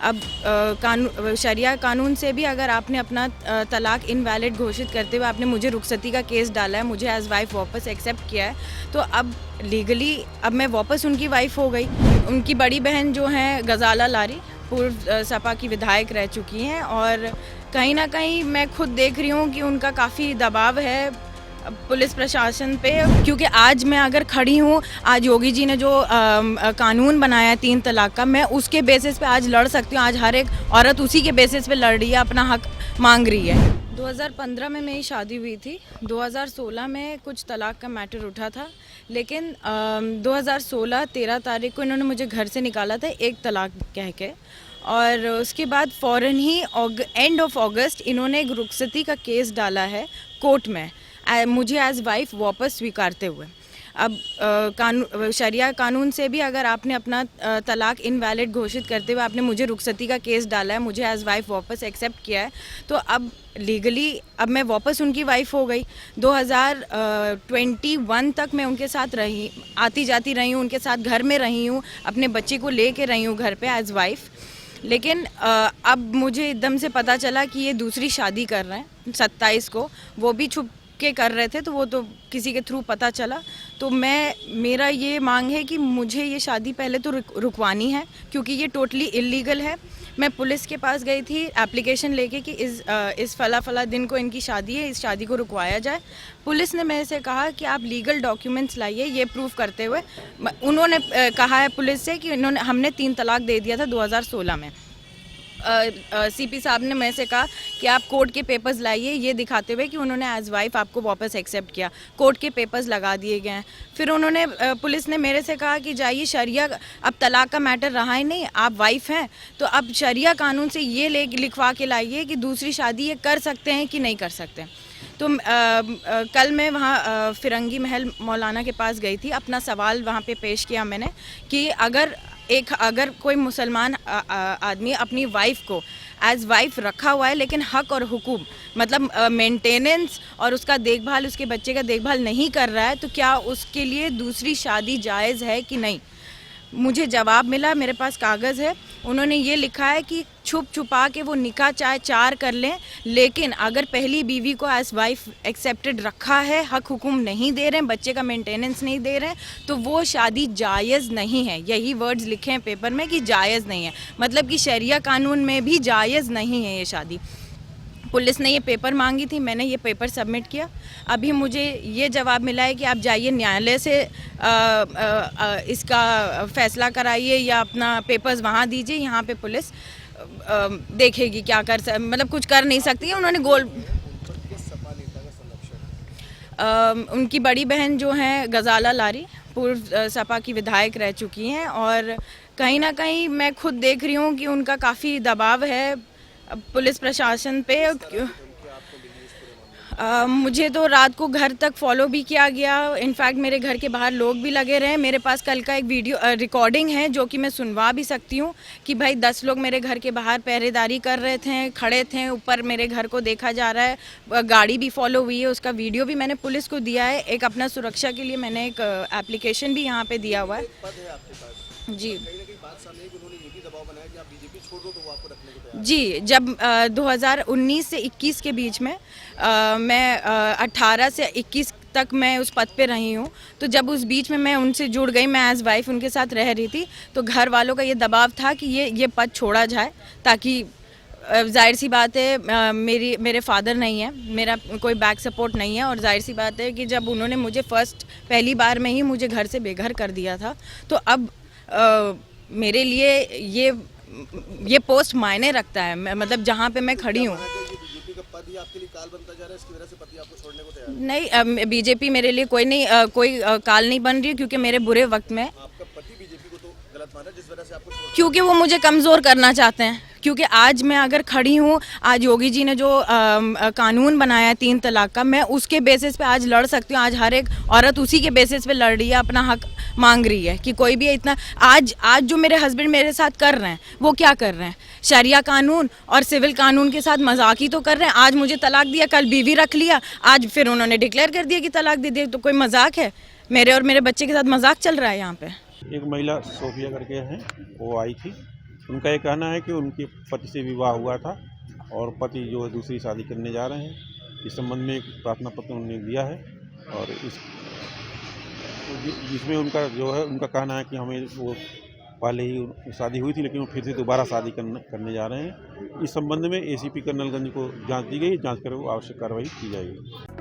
अब शरिया कानून से भी अगर आपने अपना तलाक इनवैलिड घोषित करते हुए आपने मुझे रुखसती का केस डाला है, मुझे एज वाइफ वापस एक्सेप्ट किया है, तो अब लीगली अब मैं वापस उनकी वाइफ हो गई। उनकी बड़ी बहन जो हैं गजाला लारी, पूर्व सपा की विधायक रह चुकी हैं, और कहीं ना कहीं मैं खुद देख रही हूँ कि उनका काफ़ी दबाव है पुलिस प्रशासन पे, क्योंकि आज मैं अगर खड़ी हूँ, आज योगी जी ने जो कानून बनाया है 3 तलाक का, मैं उसके बेसिस पे आज लड़ सकती हूँ। आज हर एक औरत उसी के बेसिस पे लड़ रही है, अपना हक मांग रही है। 2015 में मेरी शादी हुई थी। 2016 में कुछ तलाक का मैटर उठा था, लेकिन 2016 13 तारीख को इन्होंने मुझे घर से निकाला था एक तलाक कह के, और उसके बाद फ़ौरन ही एंड ऑफ अगस्त इन्होंने एक रुखसती का केस डाला है कोर्ट में मुझे एज वाइफ वापस स्वीकारते हुए। अब शरिया कानून से भी अगर आपने अपना तलाक इनवैलिड घोषित करते हुए आपने मुझे रुखसती का केस डाला है, मुझे एज वाइफ वापस एक्सेप्ट किया है, तो अब लीगली अब मैं वापस उनकी वाइफ हो गई। 2021 तक मैं उनके साथ रही, आती जाती रही हूँ, उनके साथ घर में रही हूँ, अपने बच्चे को ले के रही हूँ घर पे एज वाइफ। लेकिन अब मुझे एकदम से पता चला कि ये दूसरी शादी कर रहे हैं 27 को, वो भी छुप के कर रहे थे, तो वो तो किसी के थ्रू पता चला। तो मेरा ये मांग है कि मुझे ये शादी पहले तो रुकवानी है, क्योंकि ये टोटली इलीगल है। मैं पुलिस के पास गई थी एप्लीकेशन लेके कि इस फला दिन को इनकी शादी है, इस शादी को रुकवाया जाए। पुलिस ने मेरे से कहा कि आप लीगल डॉक्यूमेंट्स लाइए, ये प्रूफ करते हुए उन्होंने कहा है पुलिस से कि हमने 3 तलाक दे दिया था 2016 में। सीपी साहब ने मेरे से कहा कि आप कोर्ट के पेपर्स लाइए, ये दिखाते हुए कि उन्होंने एज वाइफ आपको वापस एक्सेप्ट किया। कोर्ट के पेपर्स लगा दिए गए हैं। फिर उन्होंने पुलिस ने मेरे से कहा कि जाइए शरिया, अब तलाक का मैटर रहा ही नहीं, आप वाइफ हैं, तो अब शरिया कानून से ये लिखवा के लाइए कि दूसरी शादी ये कर सकते हैं कि नहीं कर सकते। तो कल मैं वहाँ फिरंगी महल मौलाना के पास गई थी, अपना सवाल वहाँ पे पेश किया मैंने कि अगर कोई मुसलमान आदमी अपनी वाइफ को एज वाइफ रखा हुआ है, लेकिन हक और हुकूक मतलब मेंटेनेंस और उसका देखभाल, उसके बच्चे का देखभाल नहीं कर रहा है, तो क्या उसके लिए दूसरी शादी जायज़ है कि नहीं। मुझे जवाब मिला, मेरे पास कागज़ है, उन्होंने ये लिखा है कि छुप छुपा के वो निकाह चाहे 4 कर लें, लेकिन अगर पहली बीवी को एज वाइफ एक्सेप्टेड रखा है, हक हुकुम नहीं दे रहे हैं, बच्चे का मेंटेनेंस नहीं दे रहे हैं, तो वो शादी जायज़ नहीं है। यही वर्ड्स लिखे हैं पेपर में कि जायज़ नहीं है, मतलब कि शरिया कानून में भी जायज़ नहीं है ये शादी। पुलिस ने ये पेपर मांगी थी, मैंने ये पेपर सबमिट किया। अभी मुझे ये जवाब मिला है कि आप जाइए न्यायालय से इसका फैसला कराइए या अपना पेपर्स वहाँ दीजिए, यहाँ पे पुलिस देखेगी क्या मतलब कुछ कर नहीं सकती है। उन्होंने उनकी बड़ी बहन जो हैं गजाला लारी, पूर्व सपा की विधायक रह चुकी हैं, और कहीं ना कहीं मैं खुद देख रही हूँ कि उनका काफ़ी दबाव है पुलिस प्रशासन पे। मुझे तो रात को घर तक फॉलो भी किया गया, इनफैक्ट मेरे घर के बाहर लोग भी लगे रहे। मेरे पास कल का एक वीडियो रिकॉर्डिंग है जो कि मैं सुनवा भी सकती हूँ कि भाई 10 लोग मेरे घर के बाहर पहरेदारी कर रहे थे, खड़े थे, ऊपर मेरे घर को देखा जा रहा है, गाड़ी भी फॉलो हुई है, उसका वीडियो भी मैंने पुलिस को दिया है। एक अपना सुरक्षा के लिए मैंने एक एप्लीकेशन भी यहाँ पे दिया हुआ है। जी जी, जब 2019 से 21 के बीच में मैं 18 से 21 तक मैं उस पद पे रही हूँ, तो जब उस बीच में मैं उनसे जुड़ गई, मैं एज वाइफ उनके साथ रह रही थी, तो घर वालों का ये दबाव था कि ये पद छोड़ा जाए, ताकि जाहिर सी बात है मेरे फादर नहीं है, मेरा कोई बैक सपोर्ट नहीं है, और जाहिर सी बात है कि जब उन्होंने मुझे पहली बार में ही मुझे घर से बेघर कर दिया था, तो अब मेरे लिए ये पोस्ट मायने रखता है, मतलब जहाँ पे मैं खड़ी हूँ। नहीं, बीजेपी मेरे लिए कोई काल नहीं बन रही है, क्योंकि मेरे बुरे वक्त में क्योंकि वो मुझे कमज़ोर करना चाहते हैं। क्योंकि आज मैं अगर खड़ी हूँ, आज योगी जी ने जो कानून बनाया है 3 तलाक का, मैं उसके बेसिस पे आज लड़ सकती हूँ। आज हर एक औरत उसी के बेसिस पे लड़ रही है, अपना हक मांग रही है कि कोई भी इतना आज जो मेरे हस्बैंड मेरे साथ कर रहे हैं, वो क्या कर रहे हैं, शरिया कानून और सिविल कानून के साथ मजाक ही तो कर रहे हैं। आज मुझे तलाक दिया, कल बीवी रख लिया, आज फिर उन्होंने डिक्लेयर कर दिया कि तलाक दे दिया, तो कोई मजाक है? मेरे और मेरे बच्चे के साथ मजाक चल रहा है यहाँ पे। एक महिला सोफिया करके है, वो आई थी, उनका ये कहना है कि उनके पति से विवाह हुआ था और पति जो है दूसरी शादी करने जा रहे हैं। इस संबंध में एक प्रार्थना पत्र उन्होंने दिया है और जिसमें उनका जो है उनका कहना है कि हमें वो पहले ही शादी हुई थी लेकिन वो फिर से दोबारा शादी करने जा रहे हैं। इस संबंध में एसीपी कर्नलगंज को जांच दी गई, जांच कर वो आवश्यक कार्रवाई की जाएगी।